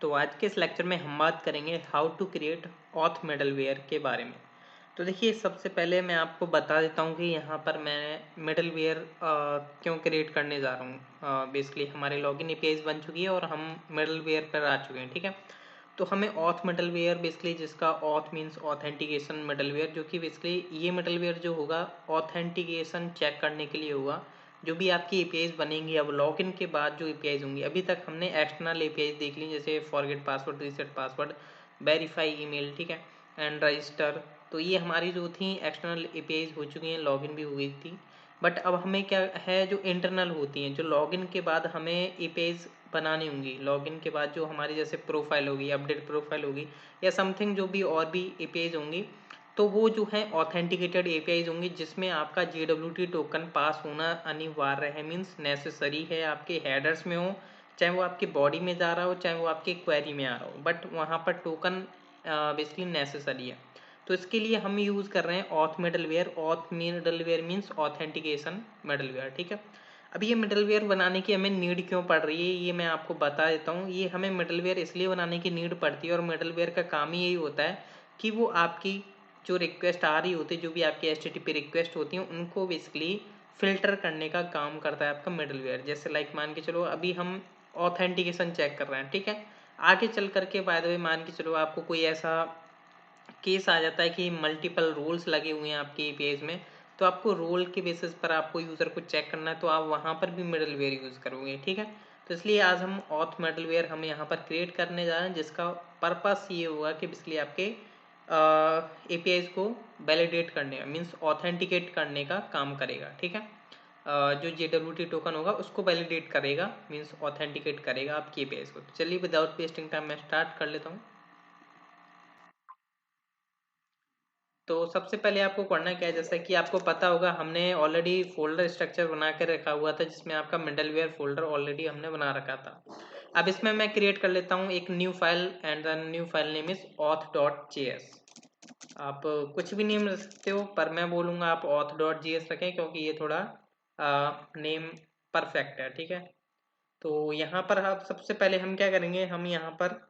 तो आज के इस लेक्चर में हम बात करेंगे how to create auth middleware के बारे में। तो देखिए, सबसे पहले मैं आपको बता देता हूँ कि यहाँ पर मैं मिडलवेयर क्यों क्रिएट करने जा रहा हूँ। बेसिकली हमारे लॉगिन एपीआईज बन चुकी है और हम मिडलवेयर पर आ चुके हैं, ठीक है। तो हमें ऑथ मिडलवेयर, बेसिकली जिसका ऑथ मीन्स ऑथेंटिकेशन मिडलवेयर, जो कि बेसिकली ये मिडलवेयर जो होगा ऑथेंटिकेशन चेक करने के लिए होगा। जो भी आपकी एपीआईज बनेंगी अब लॉगिन के बाद जो एपीआईज होंगी, अभी तक हमने एक्सटर्नल एपीआईज देख ली जैसे forget password, reset password, verify email, ठीक है, एंड रजिस्टर। तो ये हमारी जो थी एक्सटर्नल एपीआईज हो चुकी हैं, लॉगिन भी हो गई थी। बट अब हमें क्या है, जो इंटरनल होती हैं, जो लॉगिन के बाद हमें एपीआईज बनानी होंगी। लॉगिन के बाद जो हमारी जैसे प्रोफाइल होगी, अपडेट प्रोफाइल होगी, या समथिंग जो भी और भी एपीआईज होंगी, तो वो जो है ऑथेंटिकेटेड एपीआईज होंगी जिसमें आपका JWT टोकन पास होना अनिवार्य है, मीन्स नेसेसरी है। आपके हेडर्स में हो, चाहे वो आपके बॉडी में जा रहा हो, चाहे वो आपके क्वेरी में आ रहा हो, बट वहाँ पर टोकन बेसिकली नेसेसरी है। तो इसके लिए हम यूज़ कर रहे हैं auth middleware. Auth middleware means authentication middleware, ठीक है। अब ये मिडलवेयर बनाने की हमें नीड क्यों पड़ रही है, ये मैं आपको बता देता हूँ। ये हमें मिडलवेयर इसलिए बनाने की नीड पड़ती है, और मिडलवेयर का काम ही यही होता है कि वो आपकी जो रिक्वेस्ट आ रही होती है, जो भी आपकी HTTP रिक्वेस्ट होती हैं, उनको बेसिकली फ़िल्टर करने का काम करता है आपका मिडलवेयर। जैसे लाइक मान के चलो अभी हम ऑथेंटिकेशन चेक कर रहे हैं, ठीक है। आगे चल करके बाय द वे मान के चलो आपको कोई ऐसा केस आ जाता है कि मल्टीपल रोल्स लगे हुए हैं आपके एपीआईज में, तो आपको रोल के बेसिस पर आपको यूज़र को चेक करना है, तो आप वहाँ पर भी मिडलवेयर यूज़ करोगे, ठीक है। तो इसलिए आज हम ऑथ मिडलवेयर हम यहाँ पर क्रिएट करने जा रहे हैं, जिसका पर्पस ये होगा कि बेसिकली आपके एपीआईज को वैलिडेट करने का, मीन्स ऑथेंटिकेट करने का काम करेगा, ठीक है। जो JWT टोकन होगा उसको वैलिडेट करेगा, मीन्स ऑथेंटिकेट करेगा आपकी एपीआईज को। तो चलिए विदाउट वेस्टिंग टाइम मैं स्टार्ट कर लेता हूँ। तो सबसे पहले आपको करना क्या है, जैसा कि आपको पता होगा हमने ऑलरेडी फोल्डर स्ट्रक्चर बना के रखा हुआ था, जिसमें आपका मिडलवेयर फोल्डर ऑलरेडी हमने बना रखा था। अब इसमें मैं क्रिएट कर लेता हूँ एक new file, and the new file name is auth.js। आप कुछ भी नेम रख सकते हो, पर मैं बोलूँगा आप auth.js रखें, क्योंकि ये थोड़ा नेम परफेक्ट है, ठीक है। तो यहाँ पर आप सबसे पहले हम क्या करेंगे, हम यहाँ पर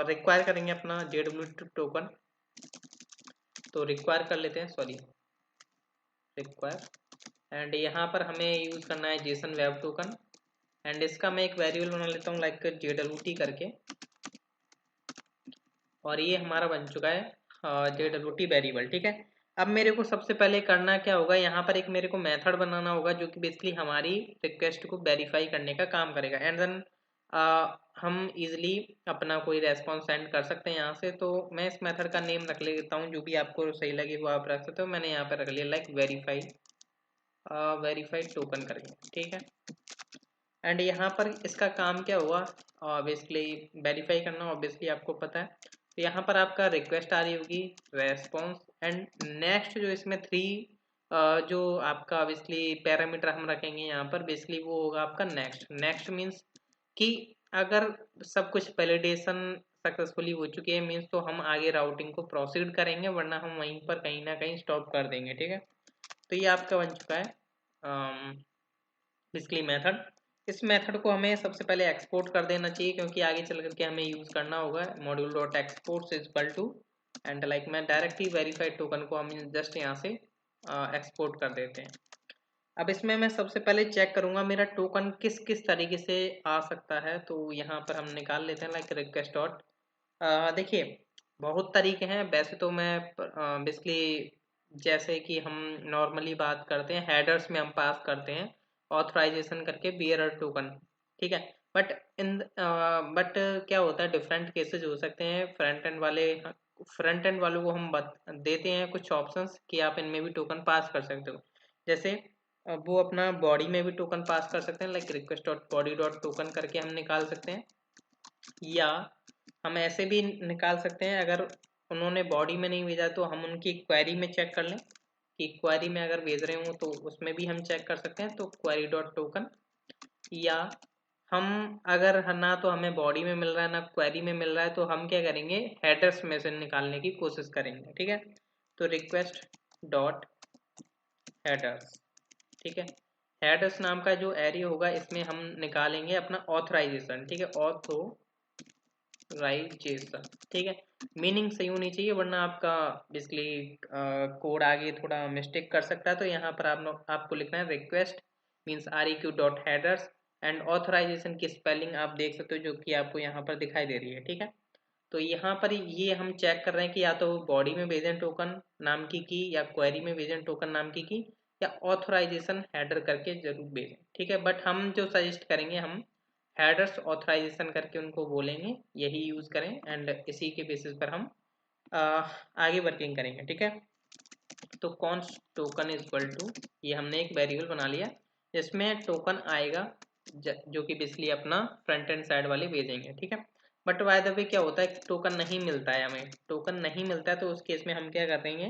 रिक्वायर करेंगे अपना JWT टोकन। तो रिक्वायर कर लेते हैं, सॉरी, रिक्वायर, एंड यहाँ पर हमें यूज़ करना है जेसन वेब टोकन, एंड इसका मैं एक वेरिएबल बना लेता हूँ लाइक JWT करके, और ये हमारा बन चुका है JWT वेरिएबल, ठीक है। अब मेरे को सबसे पहले करना क्या होगा, यहाँ पर एक मेरे को मेथड बनाना होगा जो कि बेसिकली हमारी रिक्वेस्ट को वेरीफाई करने का काम करेगा, एंड देन हम इजीली अपना कोई रेस्पॉन्स सेंड कर सकते हैं यहाँ से। तो मैं इस मेथड का नेम रख लेता हूँ, जो भी आपको सही लगे वो आप रख सकते हो। मैंने यहाँ पर रख लिया लाइक वेरीफाइड टोकन करके, ठीक है। एंड यहाँ पर इसका काम क्या हुआ, बेसिकली वेरीफाई करना, ऑब्वियसली आपको पता है। तो यहाँ पर आपका रिक्वेस्ट आ रही होगी, रेस्पॉन्स, एंड नेक्स्ट जो इसमें थ्री जो आपका बेसिकली पैरामीटर हम रखेंगे यहाँ पर, बेसिकली वो होगा आपका नेक्स्ट। नेक्स्ट मीन्स कि अगर सब कुछ वैलिडेशन सक्सेसफुली हो चुकी है, मीन्स तो हम आगे राउटिंग को प्रोसीड करेंगे, वरना हम वहीं पर कहीं ना कहीं स्टॉप कर देंगे, ठीक है। तो ये आपका बन चुका है बेसिकली मेथड। इस मेथड को हमें सबसे पहले एक्सपोर्ट कर देना चाहिए, क्योंकि आगे चल करके हमें यूज़ करना होगा module dot export is equal to, and like मैं डायरेक्टली वेरीफाइड टोकन को हम जस्ट यहाँ से एक्सपोर्ट कर देते हैं। अब इसमें मैं सबसे पहले चेक करूँगा मेरा टोकन किस किस तरीके से आ सकता है। तो यहाँ पर हम निकाल लेते हैं लाइक रिक्वेस्ट डॉट, देखिए बहुत तरीके हैं वैसे तो। मैं बेसिकली जैसे कि हम नॉर्मली बात करते हैं, हेडर्स में हम पास करते हैं ऑथराइजेशन करके बियरर टोकन, ठीक है। बट बट क्या होता है, डिफरेंट केसेस हो सकते हैं। फ्रंट एंड वालों को हम देते हैं कुछ ऑप्शंस कि आप इनमें भी टोकन पास कर सकते हो। जैसे वो अपना बॉडी में भी टोकन पास कर सकते हैं, like request dot body dot token करके हम निकाल सकते हैं, या हम ऐसे भी निकाल सकते हैं। अगर उन्होंने बॉडी में नहीं भेजा तो हम उनकी क्वेरी में चेक कर लें कि क्वेरी में अगर भेज रहे हो तो उसमें भी हम चेक कर सकते हैं, तो क्वेरी डॉट टोकन। या हम अगर ना तो हमें बॉडी में मिल रहा है ना क्वेरी में मिल रहा है, तो हम क्या करेंगे, हेडर्स में से निकालने की कोशिश करेंगे, ठीक है। तो रिक्वेस्ट डॉट हेडर्स, ठीक है। हेडर्स नाम का जो एरिया होगा इसमें हम निकालेंगे अपना ऑथराइजेशन, ठीक है। ऑथराइजेशन, ठीक है। मीनिंग सही होनी चाहिए वरना आपका बेसिकली कोड आगे थोड़ा मिस्टेक कर सकता है। तो यहाँ पर आपको लिखना है request means req.headers and authorisation की स्पेलिंग आप देख सकते हो जो कि आपको यहाँ पर दिखाई दे रही है, ठीक है। तो यहाँ पर ये हम चेक कर रहे हैं कि या तो बॉडी में भेजें टोकन नाम की या क्वेरी में भेजें टोकन नाम की या ऑथराइजेशन हेडर करके जरूर भेजें, ठीक है। बट हम जो सजेस्ट करेंगे हम हेडर्स ऑथराइजेशन करके उनको बोलेंगे, यही यूज करें एंड इसी के बेसिस पर हम आगे वर्किंग करेंगे, ठीक है। तो const token is equal to, ये हमने एक वेरिएबल बना लिया जिसमें टोकन आएगा जो कि बेसिकली अपना फ्रंट एंड साइड वाले भेजेंगे, ठीक है। बट बाय द वे क्या होता है टोकन नहीं मिलता है, हमें टोकन नहीं मिलता है तो उस केस में हम क्या कर देंगे,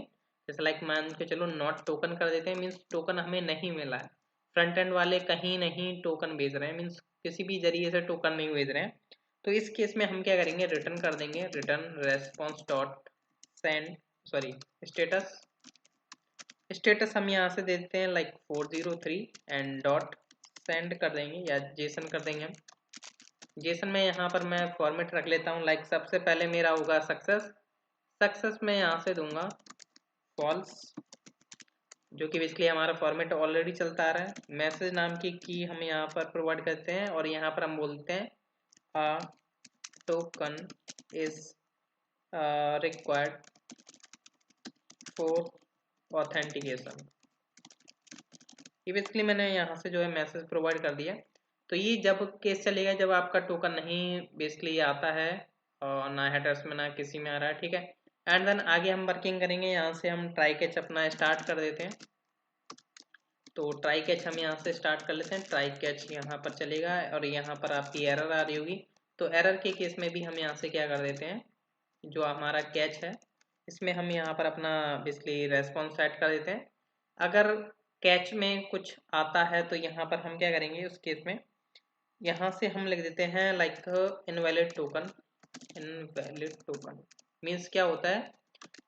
जैसे लाइक मान के चलो नॉट टोकन कर देते हैं, मीन्स टोकन हमें नहीं मिला है, फ्रंट एंड वाले कहीं नहीं टोकन भेज रहे हैं, मीन्स किसी भी जरिए से टोकन नहीं भेज रहे हैं। तो इस केस में हम क्या करेंगे, रिटर्न कर देंगे return response dot send sorry status. Status हम यहाँ से दे देते हैं लाइक 403 एंड डॉट सेंड कर देंगे या जेसन कर देंगे हम। जेसन में यहाँ पर मैं फॉर्मेट रख लेता हूँ, लाइक सबसे पहले मेरा होगा सक्सेस, सक्सेस में यहाँ से दूंगा फॉल्स, जो कि बेसिकली हमारा फॉर्मेट ऑलरेडी चलता आ रहा है। मैसेज नाम की हम यहाँ पर प्रोवाइड करते हैं और यहाँ पर हम बोलते हैं a token is required for authentication. ये बेसिकली मैंने यहाँ से जो है मैसेज प्रोवाइड कर दिया। तो ये जब केस चलेगा जब आपका टोकन नहीं बेसिकली आता है और ना हेडर्स में ना किसी में आ रहा है, ठीक है। एंड देन आगे हम वर्किंग करेंगे, यहाँ से हम ट्राई कैच अपना स्टार्ट कर देते हैं। तो ट्राई कैच हम यहाँ से स्टार्ट कर लेते हैं, ट्राई कैच यहाँ पर चलेगा और यहाँ पर आपकी एरर आ रही होगी। तो एरर के केस में भी हम यहाँ से क्या कर देते हैं, जो हमारा कैच है इसमें हम यहाँ पर अपना बेसिकली रेस्पॉन्स सेट कर देते हैं। अगर कैच में कुछ आता है तो यहाँ पर हम क्या करेंगे उस केस में, यहाँ से हम लिख देते हैं like invalid token. Invalid token means क्या होता है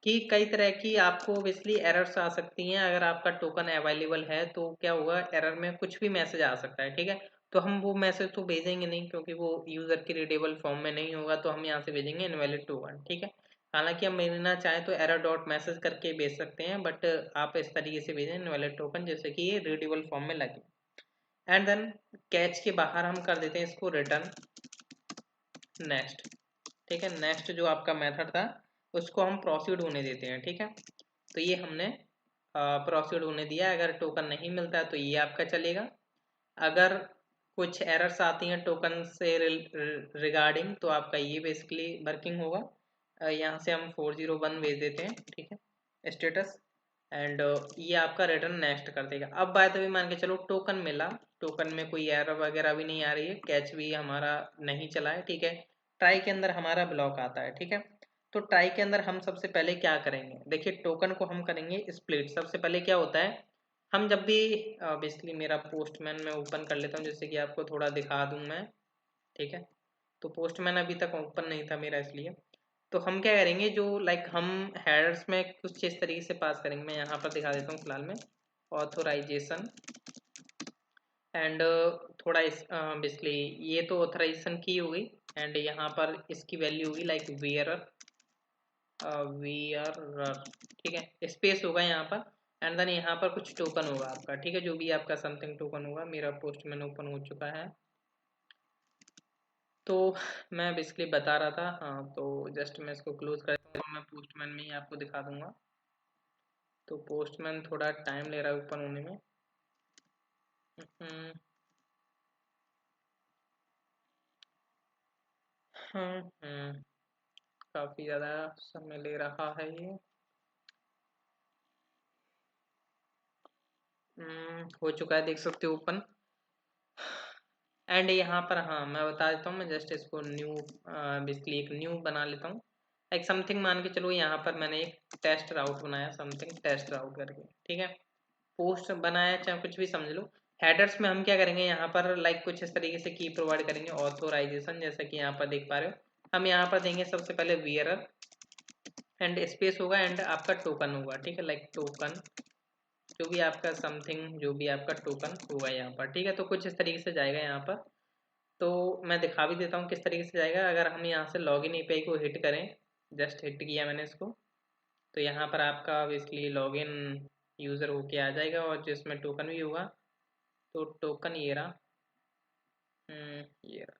कि कई तरह की आपको बेसिकली एरर्स आ सकती हैं, अगर आपका टोकन अवेलेबल है तो क्या होगा एरर में कुछ भी मैसेज आ सकता है, ठीक है। तो हम वो मैसेज तो भेजेंगे नहीं क्योंकि वो यूजर के रीडेबल फॉर्म में नहीं होगा, तो हम यहाँ से भेजेंगे इनवैलिड टोकन, ठीक है। हालांकि हम भेजना चाहें तो एरर डॉट मैसेज करके भेज सकते हैं, बट आप इस तरीके से भेजें इनवैलिड टोकन जैसे कि ये रीडेबल फॉर्म में लगे। एंड देन कैच के बाहर हम कर देते हैं इसको रिटर्न नेक्स्ट, ठीक है। नेक्स्ट जो आपका मेथड था उसको हम प्रोसीड होने देते हैं, ठीक है। तो ये हमने प्रोसीड होने दिया। अगर टोकन नहीं मिलता है तो ये आपका चलेगा। अगर कुछ एरर्स आती हैं टोकन से रिगार्डिंग तो आपका ये बेसिकली वर्किंग होगा। यहाँ से हम 401 भेज देते हैं, ठीक है स्टेटस एंड ये आपका रिटर्न नेक्स्ट कर देगा। अब बाय द वे मान के चलो टोकन मिला, टोकन में कोई एरर वगैरह भी नहीं आ रही है, कैच भी हमारा नहीं चला है, ठीक है। ट्राई के अंदर हमारा ब्लॉक आता है, ठीक है। तो ट्राई के अंदर हम सबसे पहले क्या करेंगे, देखिए टोकन को हम करेंगे स्प्लिट। सबसे पहले क्या होता है हम जब भी बेसिकली मेरा पोस्टमैन मैं ओपन कर लेता हूँ जैसे कि आपको थोड़ा दिखा दूँ मैं, ठीक है। तो पोस्टमैन अभी तक ओपन नहीं था मेरा इसलिए। तो हम क्या करेंगे जो लाइक हम हेडर्स में कुछ इस तरीके से पास करेंगे, मैं यहाँ पर दिखा देता हूँ फिलहाल में ऑथोराइजेशन एंड थोड़ा इस बेसिकली ये तो ऑथराइजेशन की होगी एंड यहाँ पर इसकी वैल्यू होगी लाइक वेयरर वेयरर, ठीक है। स्पेस होगा यहाँ पर एंड देन यहाँ पर कुछ टोकन होगा आपका, ठीक है, जो भी आपका समथिंग टोकन होगा। मेरा पोस्टमैन ओपन हो चुका है तो मैं बेसिकली बता रहा था, हाँ तो जस्ट मैं इसको क्लोज कर देता हूँ, मैं पोस्टमैन में ही आपको दिखा दूंगा। तो पोस्टमैन थोड़ा टाइम ले रहा है ओपन होने में। काफ़ी ज़्यादा समय ले रहा है ये। हो चुका है देख सकते हो ओपन एंड यहाँ पर हाँ मैं बता देता हूँ, मैं जस्ट इसको न्यू बेसिकली एक न्यू बना लेता हूँ। एक समथिंग मान के चलो यहाँ पर मैंने एक टेस्ट राउट बनाया, समथिंग टेस्ट राउट करके, ठीक है। पोस्ट बनाया चाहे कुछ भी समझ लो। हेडर्स में हम क्या करेंगे यहाँ पर लाइक कुछ इस तरीके से की प्रोवाइड करेंगे ऑथोराइजेशन, जैसा कि यहाँ पर देख पा रहे हो। हम यहाँ पर देंगे सबसे पहले वियरर एंड स्पेस होगा एंड आपका टोकन होगा, ठीक है, लाइक टोकन जो भी आपका समथिंग जो भी आपका टोकन होगा यहाँ पर, ठीक है। तो कुछ इस तरीके से जाएगा यहाँ पर तो मैं दिखा भी देता हूँ किस तरीके से जाएगा। अगर हम यहाँ से लॉगिन एपीआई को हिट करें, जस्ट हिट किया मैंने इसको, तो यहाँ पर आपका बेसिकली लॉगिन यूज़र होके आ जाएगा और जिसमें टोकन भी होगा। तो टोकन ये रहा, ये रहा।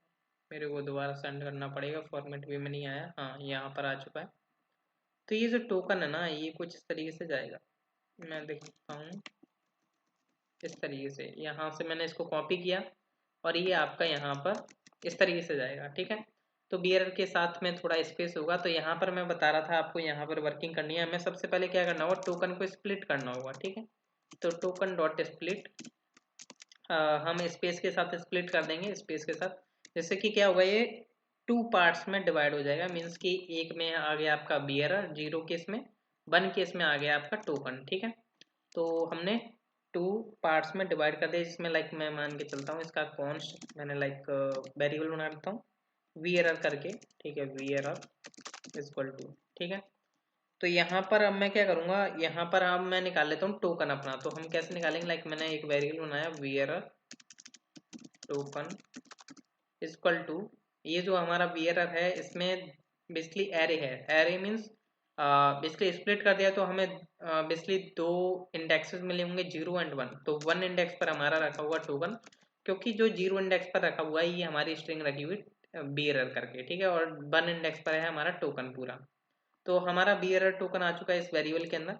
मेरे को दोबारा सेंड करना पड़ेगा, फॉर्मेट वे में नहीं आया। हाँ, यहाँ पर आ चुका है। तो ये जो टोकन है ना, ये कुछ इस तरीके से जाएगा। मैं दिखाता हूँ इस तरीके से। यहाँ से मैंने इसको कॉपी किया और ये आपका यहाँ पर इस तरीके से जाएगा, ठीक है। तो बियर के साथ में थोड़ा स्पेस होगा। तो यहाँ पर मैं बता रहा था आपको, यहाँ पर वर्किंग करनी है। हमें सबसे पहले क्या करना होगा, टोकन को स्प्लिट करना होगा, ठीक है। तो टोकन डॉट स्प्लिट हम स्पेस के साथ स्प्लिट कर देंगे, स्पेस के साथ, जिससे कि क्या होगा, ये 2 पार्ट्स में डिवाइड हो जाएगा। मीन्स कि एक में आ गया आपका बियरर 0 केस में, 1 केस में आ गया आपका टोकन, ठीक है। तो हमने 2 पार्ट्स में डिवाइड कर दिया, जिसमें लाइक मैं मान के चलता हूँ इसका कॉन्स्ट मैंने लाइक वेरिएबल बना देता हूँ वीएरर करके, ठीक है। वीएरर इक्वल टू, ठीक है। तो यहाँ पर अब मैं क्या करूँगा, यहाँ पर अब मैं निकाल लेता हूँ टोकन अपना। तो हम कैसे निकालेंगे, लाइक मैंने एक वेरिएबल बनाया वीएरर टोकन इक्वल टू, ये जो हमारा वीएरर है इसमें बेसिकली एरे है। एरे मीन्स बेसिकली स्प्लिट कर दिया तो हमें बेसिकली 2 इंडेक्सेस मिले होंगे, 0 एंड 1। तो 1 इंडेक्स पर हमारा रखा हुआ टोकन, क्योंकि जो 0 इंडेक्स पर रखा हुआ है ये हमारी स्ट्रिंग रखी हुई बीएरर करके, ठीक है। और 1 इंडेक्स पर है हमारा टोकन पूरा। तो हमारा बीएरर टोकन आ चुका है इस वेरिएबल के अंदर,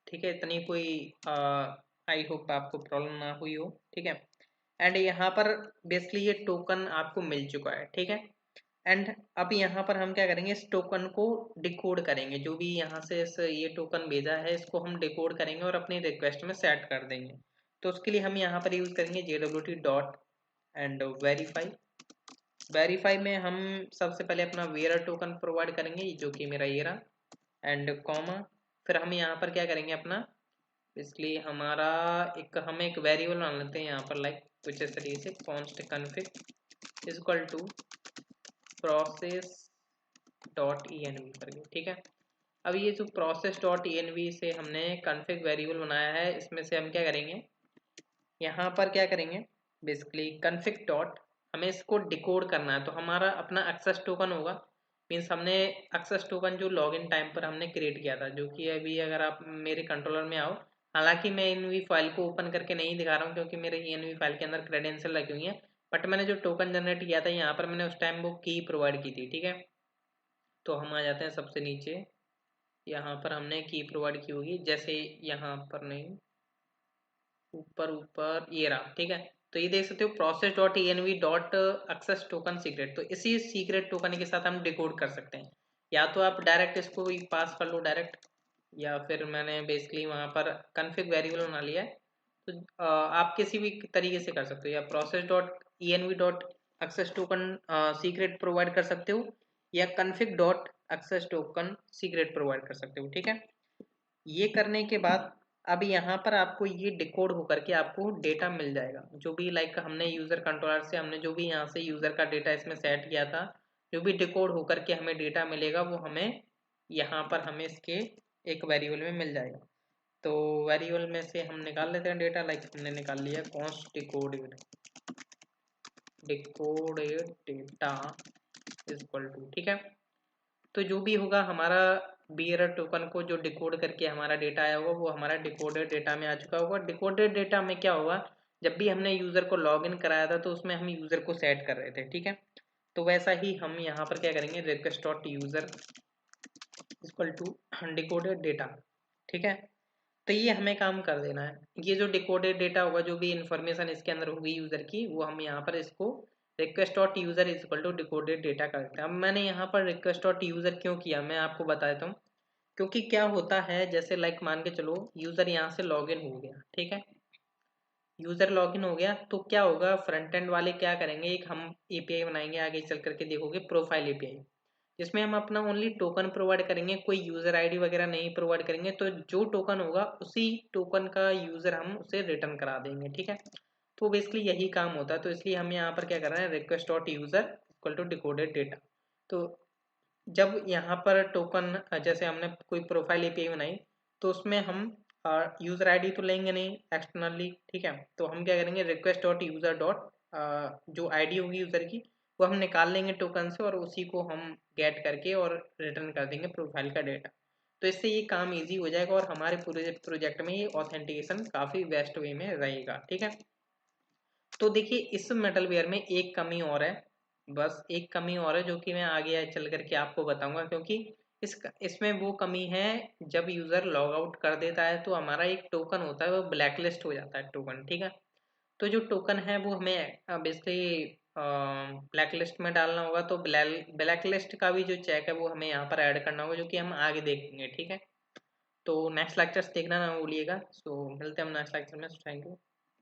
ठीक है। इतनी कोई आई होप आपको प्रॉब्लम ना हुई हो, ठीक है। एंड यहाँ पर बेसिकली ये टोकन आपको मिल चुका है, ठीक है। एंड अब यहाँ पर हम क्या करेंगे, इस टोकन को डिकोड करेंगे। जो भी यहाँ से इस ये टोकन भेजा है इसको हम डिकोड करेंगे और अपनी रिक्वेस्ट में सेट कर देंगे। तो उसके लिए हम यहाँ पर यूज़ करेंगे JWT dot and verify. Verify में हम सबसे पहले अपना वेयर टोकन प्रोवाइड करेंगे, जो कि मेरा ये रहा, एंड कॉमा। फिर हम यहाँ पर क्या करेंगे अपना, इसलिए हमारा हम एक वेरिएबल मान लेते हैं यहाँ पर, लाइक कुछ इस तरीके से const config equal to process dot env करके, ठीक है। अब ये जो प्रोसेस डॉट env से हमने कन्फिग वेरिएबल बनाया है, इसमें से हम क्या करेंगे, यहाँ पर क्या करेंगे, बेसिकली कन्फिग डॉट, हमें इसको डिकोड करना है। तो हमारा अपना एक्सेस टोकन होगा। मीन्स हमने एक्सेस टोकन जो लॉगिन टाइम पर हमने क्रिएट किया था, जो कि अभी अगर आप मेरे कंट्रोलर में आओ, हालांकि मैं env फाइल को ओपन करके नहीं दिखा रहा हूँ क्योंकि मेरे env फाइल के अंदर क्रेडेंशियल लगी हुई है, बट मैंने जो टोकन जनरेट किया था यहाँ पर मैंने उस टाइम वो की प्रोवाइड की थी, ठीक है। तो हम आ जाते हैं सबसे नीचे, यहाँ पर हमने की प्रोवाइड की होगी, जैसे यहाँ पर नहीं, ऊपर ऊपर ये रहा, ठीक है। तो ये देख सकते हो process dot env dot access token secret. तो इसी सीक्रेट टोकन के साथ हम डिकोड कर सकते हैं। या तो आप डायरेक्ट इसको पास कर लो डायरेक्ट, या फिर मैंने बेसिकली वहाँ पर कन्फिग वेरिएबल बना लिया है। तो आप किसी भी तरीके से कर सकते हो, या process dot env dot access token secret provide कर सकते हो, या config dot access token secret provide कर सकते हो, ठीक है। ये करने के बाद अब यहाँ पर आपको ये डिकोड होकर के आपको डेटा मिल जाएगा, जो भी लाइक हमने यूज़र कंट्रोलर से हमने जो भी यहाँ से यूज़र का डेटा इसमें सेट किया था, जो भी डिकोड होकर के हमें डेटा मिलेगा वो हमें यहाँ पर हमें इसके एक वेरिएबल में मिल जाएगा। तो वेरिएबल में से हम निकाल लेते हैं डेटा, लाइक हमने निकाल लिया const decoded data equal to, ठीक है। तो जो भी होगा हमारा बीयर टोकन को जो डिकोड करके हमारा डेटा आया होगा वो हमारा डिकोडेड डेटा में आ चुका होगा। डिकोडेड डेटा में क्या होगा, जब भी हमने यूज़र को लॉगिन कराया था तो उसमें हम यूज़र को सेट कर रहे थे, ठीक है। तो वैसा ही हम यहाँ पर क्या करेंगे, request dot user equal to decoded data, ठीक है। तो ये हमें काम कर देना है। ये जो डिकोडेड डेटा होगा, जो भी इंफॉर्मेशन इसके अंदर होगी यूज़र की, वो हम यहाँ पर इसको request dot user equal to decoded data कर देते हैं। अब मैंने यहाँ पर रिक्वेस्ट डॉट यूज़र क्यों किया, मैं आपको बता देता हूँ। क्योंकि क्या होता है, जैसे लाइक मान के चलो यूज़र यहाँ से लॉगिन हो गया, ठीक है। यूज़र लॉगिन हो गया तो क्या होगा, फ्रंट एंड वाले क्या करेंगे, एक हम एपीआई बनाएंगे, आगे चल करके देखोगे, प्रोफाइल एपीआई, जिसमें हम अपना ओनली टोकन प्रोवाइड करेंगे, कोई यूज़र आईडी वगैरह नहीं प्रोवाइड करेंगे। तो जो टोकन होगा उसी टोकन का यूज़र हम उसे रिटर्न करा देंगे, ठीक है। तो बेसिकली यही काम होता है। तो इसलिए हम यहाँ पर क्या कर रहे हैं, request dot user equal to decoded data. तो जब यहाँ पर टोकन जैसे हमने कोई प्रोफाइल एपीआई बनाई, तो उसमें हम यूज़र आईडी तो लेंगे नहीं एक्सटर्नली, ठीक है। तो हम क्या करेंगे, रिक्वेस्ट डॉट यूज़र डॉट जो आईडी होगी यूज़र की वो हम निकाल लेंगे टोकन से और उसी को हम गेट करके और रिटर्न कर देंगे प्रोफाइल का डेटा। तो इससे ये काम इजी हो जाएगा और हमारे पूरे प्रोजेक्ट में ये ऑथेंटिकेशन काफ़ी बेस्ट वे में रहेगा। ठीक है, तो देखिए इस मेटलवेयर में एक कमी और है, बस एक कमी और है जो कि मैं आगे चल करके आपको बताऊंगा, क्योंकि इसमें वो कमी है जब यूज़र लॉग आउट कर देता है तो हमारा एक टोकन होता है वो ब्लैकलिस्ट हो जाता है टोकन। ठीक है, तो जो टोकन है वो हमें बेसिकली ब्लैक लिस्ट में डालना होगा, तो ब्लैक लिस्ट का भी जो चेक है वो हमें यहाँ पर ऐड करना होगा, जो कि हम आगे देखेंगे। ठीक है, तो नेक्स्ट लेक्चर्स देखना ना भूलिएगा। सो मिलते हैं हम नेक्स्ट लेक्चर में। Thank you.